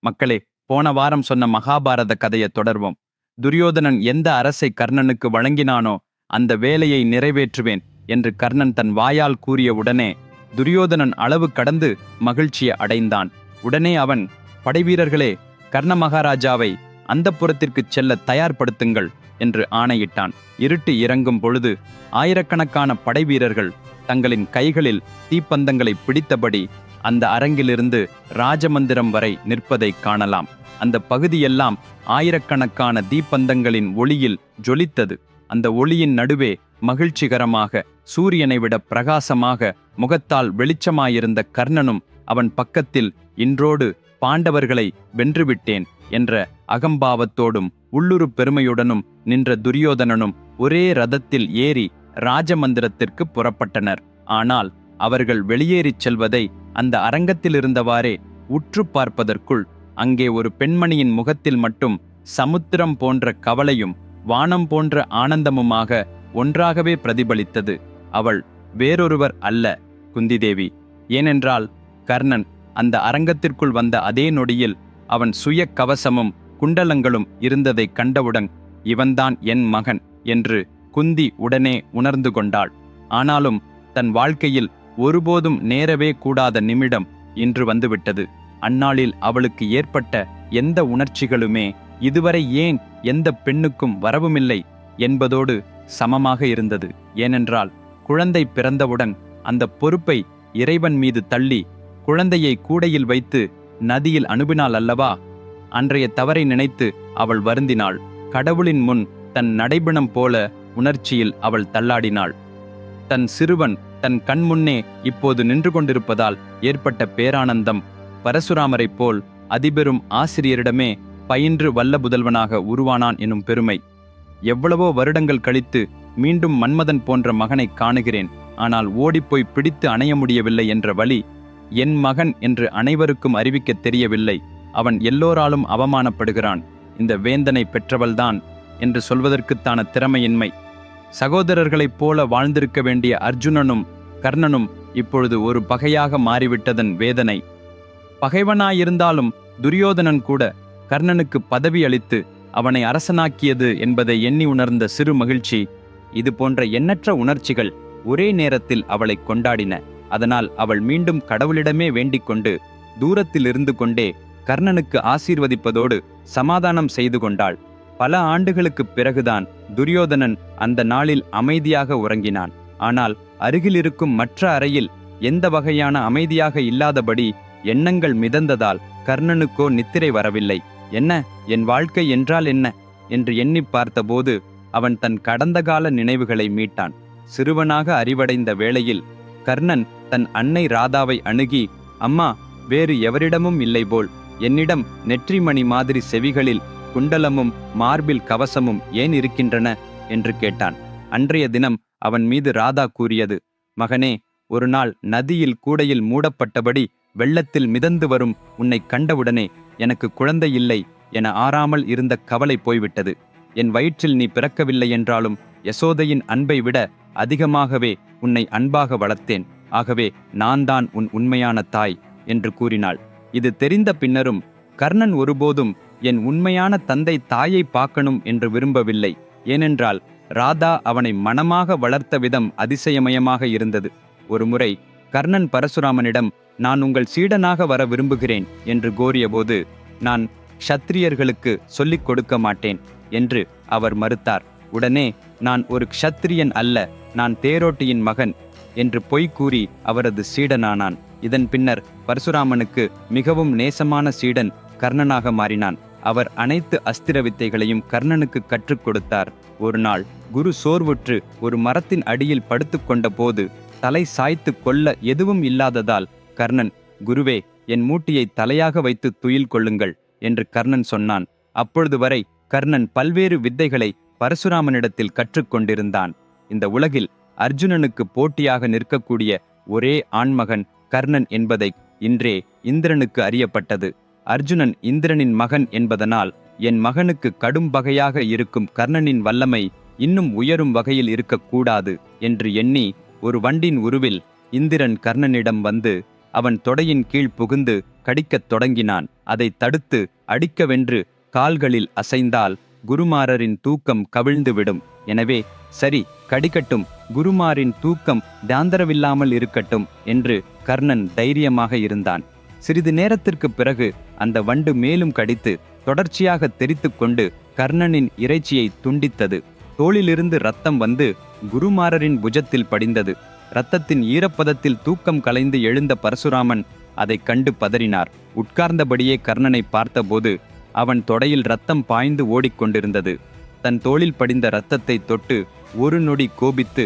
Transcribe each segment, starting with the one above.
மக்களே, போன வாரம் சொன்ன மகாபாரத கதையை தொடர்வோம். துரியோதனன் எந்த அரசை கர்ணனுக்கு வழங்கினானோ அந்த வேலையை நிறைவேற்றுவேன் என்று கர்ணன் தன் வாயால் கூறிய உடனே துரியோதனன் அளவு கடந்து மகிழ்ச்சியை அடைந்தான். உடனே அவன், படைவீரர்களே, கர்ண மகாராஜாவை அந்தப்புறத்திற்குச் செல்ல தயார்படுத்துங்கள் என்று ஆணையிட்டான். இருட்டு இறங்கும் பொழுது ஆயிரக்கணக்கான படைவீரர்கள் தங்களின் கைகளில் தீப்பந்தங்களை பிடித்தபடி அந்த அரங்கிலிருந்து ராஜமந்திரம் வரை நிற்பதை காணலாம். அந்த பகுதியெல்லாம் ஆயிரக்கணக்கான தீப்பந்தங்களின் ஒளியில் ஜொலித்தது. அந்த ஒளியின் நடுவே மகிழ்ச்சிகரமாக சூரியனை விட பிரகாசமாக முகத்தால் வெளிச்சமாயிருந்த கர்ணனும் அவன் பக்கத்தில், இன்றோடு பாண்டவர்களை வென்றுவிட்டேன் என்ற அகம்பாவத்தோடும் உள்ளுறு பெருமையுடனும் நின்ற துரியோதனனும் ஒரே ரதத்தில் ஏறி ராஜமந்திரத்திற்கு புறப்பட்டனர். ஆனால் அவர்கள் வெளியேறிச் செல்வதை அந்த அரங்கத்திலிருந்தவாறே உற்று பார்ப்பதற்குள் அங்கே ஒரு பெண்மணியின் முகத்தில் மட்டும் சமுத்திரம் போன்ற கவலையும் வானம் போன்ற ஆனந்தமுமாக ஒன்றாகவே பிரதிபலித்தது. அவள் வேறொருவர் அல்ல, குந்திதேவி. ஏனென்றால் கர்ணன் அந்த அரங்கத்திற்குள் வந்த அதே நொடியில் அவன் சுய கவசமும் குண்டலங்களும் இருந்ததை கண்டவுடன், இவன்தான் என் மகன் என்று குந்தி உடனே உணர்ந்து கொண்டாள். ஆனாலும் தன் வாழ்க்கையில் ஒருபோதும் நேரவே கூடாத நிமிடம் இன்று வந்துவிட்டது. அந்நாளில் அவளுக்கு ஏற்பட்ட எந்த உணர்ச்சிகளுமே இதுவரை ஏன் எந்த பெண்ணுக்கும் வரவுமில்லை என்பதோடு சமமாக இருந்தது. ஏனென்றால் குழந்தை பிறந்தவுடன் அந்த பொறுப்பை இறைவன் மீது தள்ளி குழந்தையை கூடையில் வைத்து நதியில் அனுப்பினாள் அல்லவா? அன்றைய தவறை நினைத்து அவள் வருந்தினாள். கடவுளின் முன் தன் நடைபிணம் போல உணர்ச்சியில் அவள் தள்ளாடினாள். தன் சிறுவன் தன் கண் முன்னே இப்போது நின்று கொண்டிருப்பதால் ஏற்பட்ட பேரானந்தம் பரசுராமரைப் போல் அதிபெரும் ஆசிரியரிடமே பயின்று வல்ல புதல்வனாக உருவானான் எனும் பெருமை. எவ்வளவோ வருடங்கள் கழித்து மீண்டும் மன்மதன் போன்ற மகனை காணுகிறேன். ஆனால் ஓடிப்போய் பிடித்து அணைய முடியவில்லை என்ற வலி என் மகன் என்று அனைவருக்கும் அறிவிக்க தெரியவில்லை. அவன் எல்லோராலும் அவமானப்படுகிறான். இந்த வேந்தனை பெற்றவள்தான் என்று சொல்வதற்குத்தான திறமையின்மை. சகோதரர்களைப் போல வாழ்ந்திருக்க வேண்டிய அர்ஜுனனும் கர்ணனும் இப்பொழுது ஒரு பகையாக மாறிவிட்டதன் வேதனை. பகைவனாயிருந்தாலும் துரியோதனன் கூட கர்ணனுக்கு பதவி அளித்து அவனை அரசனாக்கியது என்பதை எண்ணி உணர்ந்த சிறு மகிழ்ச்சி. இது போன்ற எண்ணற்ற உணர்ச்சிகள் ஒரே நேரத்தில் அவளை கொண்டாடின. அதனால் அவள் மீண்டும் கடவுளிடமே வேண்டிக் கொண்டு தூரத்தில் இருந்து கொண்டே கர்ணனுக்கு ஆசீர்வதிப்பதோடு சமாதானம் செய்து கொண்டாள். பல ஆண்டுகளுக்குப் பிறகுதான் துரியோதனன் அந்த நாளில் அமைதியாக உறங்கினான். ஆனால் அருகிலிருக்கும் மற்ற அறையில் எந்த வகையான அமைதியாக இல்லாதபடி எண்ணங்கள் மிதந்ததால் கர்ணனுக்கோ நித்திரை வரவில்லை. என்ன, என் வாழ்க்கை என்றால் என்ன என்று எண்ணி பார்த்தபோது அவன் தன் கடந்த கால நினைவுகளை மீட்டான். சிறுவனாக அறிவடைந்த வேளையில் கர்ணன் தன் அன்னை ராதாவை அணுகி, அம்மா, வேறு எவரிடமும் இல்லை போல் என்னிடம் நெற்றிமணி மாதிரி செவிகளில் குண்டலமும் மார்பில் கவசமும் ஏன் இருக்கின்றன என்று கேட்டான். அன்றைய தினம் அவன் மீது ராதா கூறியது, மகனே, ஒரு நாள் நதியில் கூடையில் மூடப்பட்டபடி வெள்ளத்தில் மிதந்து வரும் உன்னை கண்டவுடனே எனக்கு குழந்தை இல்லை என ஆறாமல் இருந்த கவலை போய்விட்டது. என் வயிற்றில் நீ பிறக்கவில்லை என்றாலும் யசோதையின் அன்பை விட அதிகமாகவே உன்னை அன்பாக வளர்த்தேன். ஆகவே நான் தான் உன் உண்மையான தாய் என்று கூறினாள். இது தெரிந்த பின்னரும் கர்ணன் ஒருபோதும் என் உண்மையான தந்தை தாயை பார்க்கணும் என்று விரும்பவில்லை. ஏனென்றால் ராதா அவனை மனமாக வளர்த்த விதம் அதிசயமயமாக இருந்தது. ஒருமுறை கர்ணன் பரசுராமனிடம், நான் உங்கள் சீடனாக வர விரும்புகிறேன் என்று கோரியபோது, நான் க்ஷத்திரியர்களுக்கு சொல்லிக் கொடுக்க மாட்டேன் என்று அவர் மறுத்தார். உடனே, நான் ஒரு க்ஷத்திரியன் அல்ல, நான் தேரோட்டியின் மகன் என்று பொய் கூறி அவரது சீடனானான். இதன் பின்னர் பரசுராமனுக்கு மிகவும் நேசமான சீடன் கர்ணனாக மாறினான். அவர் அனைத்து அஸ்திர வித்தைகளையும் கர்ணனுக்கு கற்றுக் கொடுத்தார். ஒரு நாள் குரு சோர்வுற்று ஒரு மரத்தின் அடியில் படுத்துக்கொண்ட போது தலை சாய்த்து கொள்ள எதுவும் இல்லாததால் கர்ணன், குருவே, என் மூட்டியை தலையாக வைத்து துயில் கொள்ளுங்கள் என்று கர்ணன் சொன்னான். அப்பொழுது வரை கர்ணன் பல்வேறு வித்தைகளை பரசுராமனிடத்தில் கற்றுக்கொண்டிருந்தான். இந்த உலகில் அர்ஜுனனுக்கு போட்டியாக நிற்கக்கூடிய ஒரே ஆண்மகன் கர்ணன் என்பதை இன்றே இந்திரனுக்கு அறியப்பட்டது. அர்ஜுனன் இந்திரனின் மகன் என்பதனால் என் மகனுக்கு கடும் பகையாக இருக்கும் கர்ணனின் வல்லமை இன்னும் உயரும் வகையில் இருக்கக்கூடாது என்று எண்ணி ஒரு வண்டின் உருவில் இந்திரன் கர்ணனிடம் வந்து அவன் தொடையின் கீழ் புகுந்து கடிக்கத் தொடங்கினான். அதை தடுத்து அடிக்கவென்று கால்களில் அசைந்தால் குருமாரரின் தூக்கம் கவிழ்ந்துவிடும். எனவே சரி, கடிக்கட்டும், குருமாரின் தூக்கம் தாந்தரவில்லாமல் இருக்கட்டும் என்று கர்ணன் தைரியமாக இருந்தான். சிறிது நேரத்திற்கு பிறகு அந்த வண்டு மேலும் கடித்து தொடர்ச்சியாக தெரித்து கொண்டு கர்ணனின் இறைச்சியை துண்டித்தது. தோளிலிருந்து இரத்தம் வந்து குருமாரரின் புஜத்தில் படிந்தது. இரத்தத்தின் ஈரப்பதத்தில் தூக்கம் கலைந்து எழுந்த பரசுராமன் அதைக் கண்டு பதறினார். உட்கார்ந்தபடியே கர்ணனை பார்த்தபோது அவன் தொடையில் இரத்தம் பாய்ந்து ஓடிக்கொண்டிருந்தது. தன் தோளில் படிந்த இரத்தத்தை தொட்டு ஒரு நொடி கோபித்து,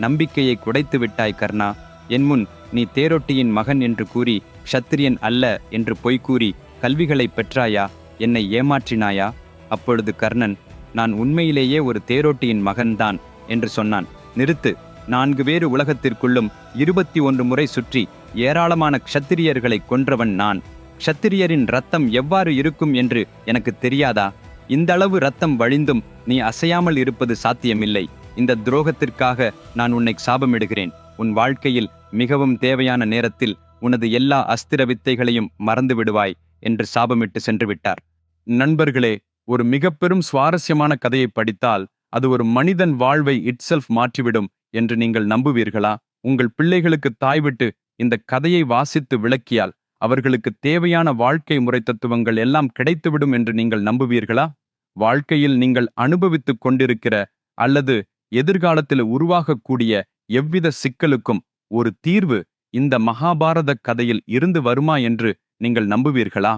நம்பிக்கையை குடைத்து விட்டாய் கர்ணா. என் முன் நீ தேரொட்டியின் மகன் என்று கூறி க்ஷத்திரியன் அல்ல என்று பொய்கூறி கல்விகளை பெற்றாயா? என்னை ஏமாற்றினாயா? அப்பொழுது கர்ணன், நான் உண்மையிலேயே ஒரு தேரோட்டியின் மகன்தான் என்று சொன்னான். நிறுத்து. 4 வேறு உலகத்திற்குள்ளும் 21 முறை சுற்றி ஏராளமான க்ஷத்திரியர்களை கொன்றவன் நான். க்ஷத்திரியரின் இரத்தம் எவ்வாறு இருக்கும் என்று எனக்கு தெரியாதா? இந்தளவு இரத்தம் வழிந்தும் நீ அசையாமல் இருப்பது சாத்தியமில்லை. இந்த துரோகத்திற்காக நான் உன்னை சாபமிடுகிறேன். உன் வாழ்க்கையில் மிகவும் தேவையான நேரத்தில் உனது எல்லா அஸ்திர வித்தைகளையும் மறந்து விடுவாய் என்று சாபமிட்டு சென்று விட்டார். நண்பர்களே, ஒரு மிக பெரும் சுவாரஸ்யமான கதையை படித்தால் அது ஒரு மனிதன் வாழ்வை இட்செல்ஃப் மாற்றிவிடும் என்று நீங்கள் நம்புவீர்களா? உங்கள் பிள்ளைகளுக்கு தாய்விட்டு இந்த கதையை வாசித்து விளக்கியால் அவர்களுக்கு தேவையான வாழ்க்கை முறை தத்துவங்கள் எல்லாம் கிடைத்துவிடும் என்று நீங்கள் நம்புவீர்களா? வாழ்க்கையில் நீங்கள் அனுபவித்துக் கொண்டிருக்கிற அல்லது எதிர்காலத்தில் உருவாகக்கூடிய எவ்வித சிக்கலுக்கும் ஒரு தீர்வு இந்த மகாபாரத கதையில் இருந்து வருமா என்று நீங்கள் நம்புவீர்களா?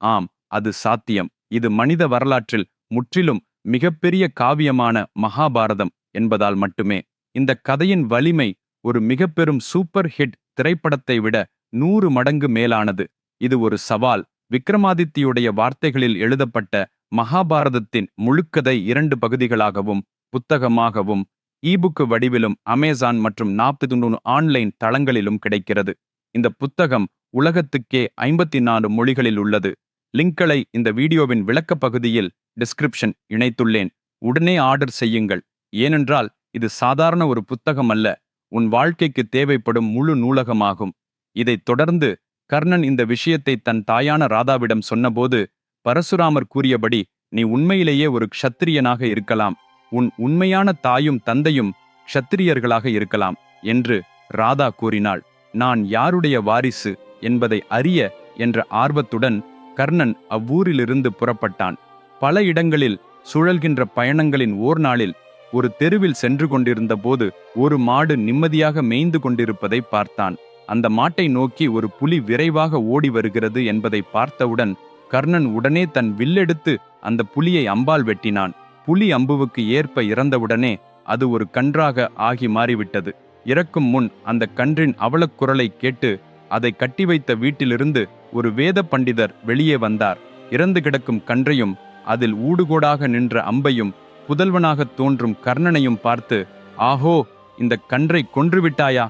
ஆம், அது சாத்தியம். இது மனித வரலாற்றில் முற்றிலும் மிகப்பெரிய காவியமான மகாபாரதம் என்பதால் மட்டுமே. இந்த கதையின் வலிமை ஒரு மிகப்பெரும் சூப்பர் ஹிட் திரைப்படத்தை விட 100 மடங்கு மேலானது. இது ஒரு சவால். விக்ரமாதித்யுடைய வார்த்தைகளில் எழுதப்பட்ட மகாபாரதத்தின் முழுக்கதை 2 பகுதிகளாகவும் புத்தகமாகவும் இபுக் வடிவிலும் அமேசான் மற்றும் 43 ஆன்லைன் தளங்களிலும் கிடைக்கிறது. இந்த புத்தகம் உலகத்துக்கே 54 மொழிகளில் உள்ளது. லிங்க்களை இந்த வீடியோவின் விளக்க பகுதியில் டிஸ்கிரிப்ஷன் இணைத்துள்ளேன். உடனே ஆர்டர் செய்யுங்கள். ஏனென்றால் இது சாதாரண ஒரு புத்தகம் அல்ல, உன் வாழ்க்கைக்கு தேவைப்படும் முழு நூலகமாகும். இதைத் தொடர்ந்து கர்ணன் இந்த விஷயத்தை தன் தாயான ராதாவிடம் சொன்னபோது பரசுராமர் கூறியபடி, நீ உண்மையிலேயே ஒரு க்ஷத்திரியனாக இருக்கலாம். உன் உண்மையான தாயும் தந்தையும் க்ஷத்திரியர்களாக இருக்கலாம் என்று ராதா கூறினாள். நான் யாருடைய வாரிசு என்பதை அறிய என்ற ஆர்வத்துடன் கர்ணன் அவ்வூரிலிருந்து புறப்பட்டான். பல இடங்களில் சுழல்கின்ற பயணங்களின் ஓர் நாளில் ஒரு தெருவில் சென்று கொண்டிருந்த போது ஒரு மாடு நிம்மதியாக மேய்ந்து கொண்டிருப்பதை பார்த்தான். அந்த மாட்டை நோக்கி ஒரு புலி விரைவாக ஓடி வருகிறது என்பதை பார்த்தவுடன் கர்ணன் உடனே தன் வில்லெடுத்து அந்த புலியை அம்பால் வெட்டினான். புலி அம்புவுக்கு ஏற்ப இறந்தவுடனே அது ஒரு கன்றாக ஆகி மாறிவிட்டது. இறக்கும் முன் அந்த கன்றின் அவலக்குரலை கேட்டு அதை கட்டி வைத்த வீட்டிலிருந்து ஒரு வேத பண்டிதர் வெளியே வந்தார். இறந்து கிடக்கும் கன்றையும் அதில் ஊடுகோடாக நின்ற அம்பையும் புதல்வனாக தோன்றும் கர்ணனையும் பார்த்து, ஆஹோ, இந்த கன்றை கொன்றுவிட்டாயா?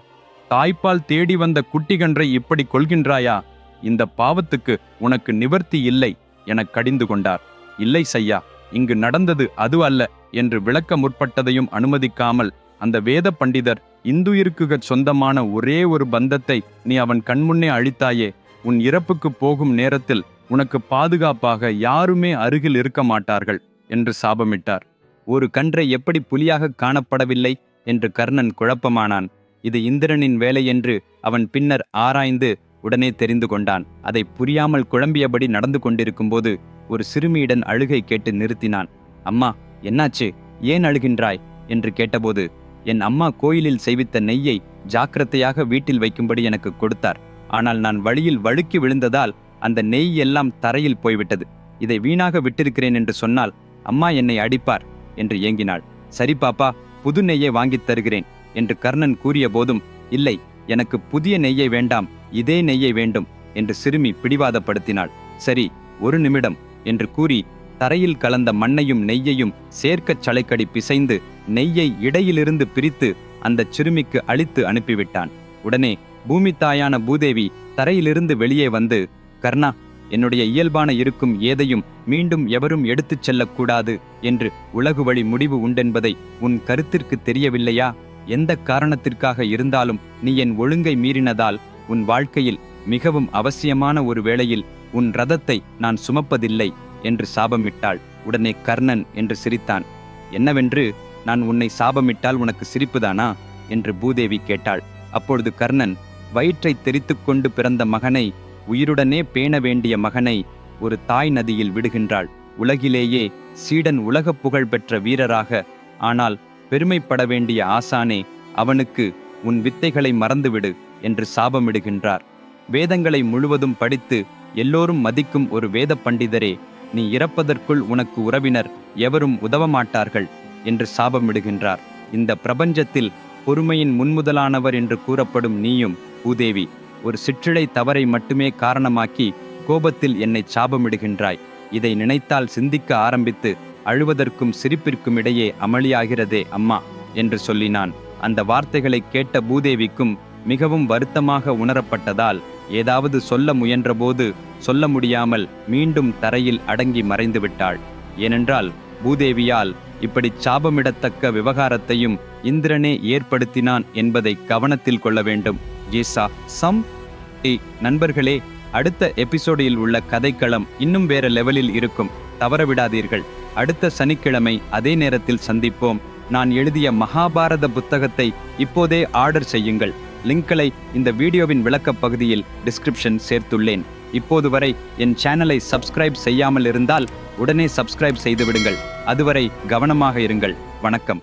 தாய்ப்பால் தேடி வந்த குட்டி கன்றை இப்படி கொள்கின்றாயா? இந்த பாவத்துக்கு உனக்கு நிவர்த்தி இல்லை என கடிந்து கொண்டார். இல்லை சையா, இங்கு நடந்தது அது அல்ல என்று விளக்க முற்பட்டதையும் அனுமதிக்காமல் அந்த வேத பண்டிதர், இந்துயிருக்கு சொந்தமான ஒரே ஒரு பந்தத்தை நீ அவன் கண்முன்னே அழித்தாயே. உன் இறப்புக்கு போகும் நேரத்தில் உனக்கு பாதுகாப்பாக யாருமே அருகில் இருக்க மாட்டார்கள் என்று சாபமிட்டார். ஒரு கன்றை எப்படி புலியாக காணப்படவில்லை என்று கர்ணன் குழப்பமானான். இது இந்திரனின் வேலை என்று அவன் பின்னர் ஆராய்ந்து உடனே தெரிந்து கொண்டான். அதை புரியாமல் குழம்பியபடி நடந்து கொண்டிருக்கும்போது ஒரு சிறுமியிடம் அழுகை கேட்டு நிறுத்தினான். அம்மா, என்னாச்சு? ஏன் அழுகின்றாய் என்று கேட்டபோது, என் அம்மா கோயிலில் செய்வித்த நெய்யை ஜாக்கிரதையாக வீட்டில் வைக்கும்படி எனக்கு கொடுத்தார். ஆனால் நான் வழியில் வழுக்கி விழுந்ததால் அந்த நெய் எல்லாம் தரையில் போய்விட்டது. இதை வீணாக விட்டிருக்கிறேன் என்று சொன்னால் அம்மா என்னை அடிப்பார் என்று ஏங்கினாள். சரி பாப்பா, புது நெய்யை வாங்கித் தருகிறேன் என்று கர்ணன் கூறிய போதும், இல்லை, எனக்கு புதிய நெய்யை வேண்டாம், இதே நெய்யை வேண்டும் என்று சிறுமி பிடிவாதப்படுத்தினாள். சரி, ஒரு நிமிடம் என்று கூறி தரையில் கலந்த மண்ணையும் நெய்யையும் சேர்க்கச் சளைக்கடி பிசைந்து நெய்யை இடையிலிருந்து பிரித்து அந்த சிறுமிக்கு அளித்து அனுப்பிவிட்டான். உடனே பூமி தாயான பூதேவி தரையிலிருந்து வெளியே வந்து, கர்ணா, என்னுடைய இயல்பான இருக்கும் ஏதையும் மீண்டும் எவரும் எடுத்துச் செல்லக்கூடாது என்று உலகு வழி முடிவு உண்டென்பதை உன் கருத்திற்கு தெரியவில்லையா? எந்த காரணத்திற்காக இருந்தாலும் நீ என் ஒழுங்கை மீறினதால் உன் வாழ்க்கையில் மிகவும் அவசியமான ஒரு வேளையில் உன் ரதத்தை நான் சுமப்பதில்லை என்று சாபமிட்டாள். உடனே கர்ணன் என்று சிரித்தான். என்னவென்று? நான் உன்னை சாபமிட்டால் உனக்கு சிரிப்புதானா என்று பூதேவி கேட்டாள். அப்பொழுது கர்ணன், வயிற்றை தெரித்துக்கொண்டு பிறந்த மகனை, உயிருடனே பேண வேண்டிய மகனை ஒரு தாய் நதியில் விடுகின்றாள். உலகிலேயே சீடன் உலகப் புகழ் பெற்ற வீரராக, ஆனால் பெருமைப்பட வேண்டிய ஆசானே, அவனுக்கு உன் வித்தைகளை மறந்துவிடு என்று சாபமிடுகின்றார். வேதங்களை முழுவதும் படித்து எல்லோரும் மதிக்கும் ஒரு வேத பண்டிதரே, நீ இறப்பதற்குள் உனக்கு உறவினர் எவரும் உதவமாட்டார்கள் என்று சாபமிடுகின்றார். இந்த பிரபஞ்சத்தில் பொறுமையின் முன்முதலானவர் என்று கூறப்படும் நீயும் பூதேவி, ஒரு சிற்றிழை தவறை மட்டுமே காரணமாக்கி கோபத்தில் என்னை சாபமிடுகின்றாய். இதை நினைத்தால் சிந்திக்க ஆரம்பித்து அழுவதற்கும் சிரிப்பிற்கும் இடையே அமளியாகிறதே அம்மா என்று சொல்லினான். அந்த வார்த்தைகளை கேட்ட பூதேவிக்கும் மிகவும் வருத்தமாக உணரப்பட்டதால் ஏதாவது சொல்ல முயன்றபோது சொல்ல முடியாமல் மீண்டும் தரையில் அடங்கி மறைந்து விட்டாள். ஏனென்றால் பூதேவியால் இப்படி சாபமிடத்தக்க விவகாரத்தையும் இந்திரனே ஏற்படுத்தினான் என்பதை கவனத்தில் கொள்ள வேண்டும். ஜேசா சம் நண்பர்களே, அடுத்த எபிசோடில் உள்ள கதைக்களம் இன்னும் வேற லெவலில் இருக்கும். தவறவிடாதீர்கள். அடுத்த சனிக்கிழமை அதே நேரத்தில் சந்திப்போம். நான் எழுதிய மகாபாரத புத்தகத்தை இப்போதே ஆர்டர் செய்யுங்கள். லிங்க்களை இந்த வீடியோவின் விளக்கப் பகுதியில் டிஸ்கிரிப்ஷன் சேர்த்துள்ளேன். இப்போது வரை என் சேனலை சப்ஸ்கிரைப் செய்யாமல் இருந்தால் உடனே சப்ஸ்கிரைப் செய்துவிடுங்கள். அதுவரை கவனமாக இருங்கள். வணக்கம்.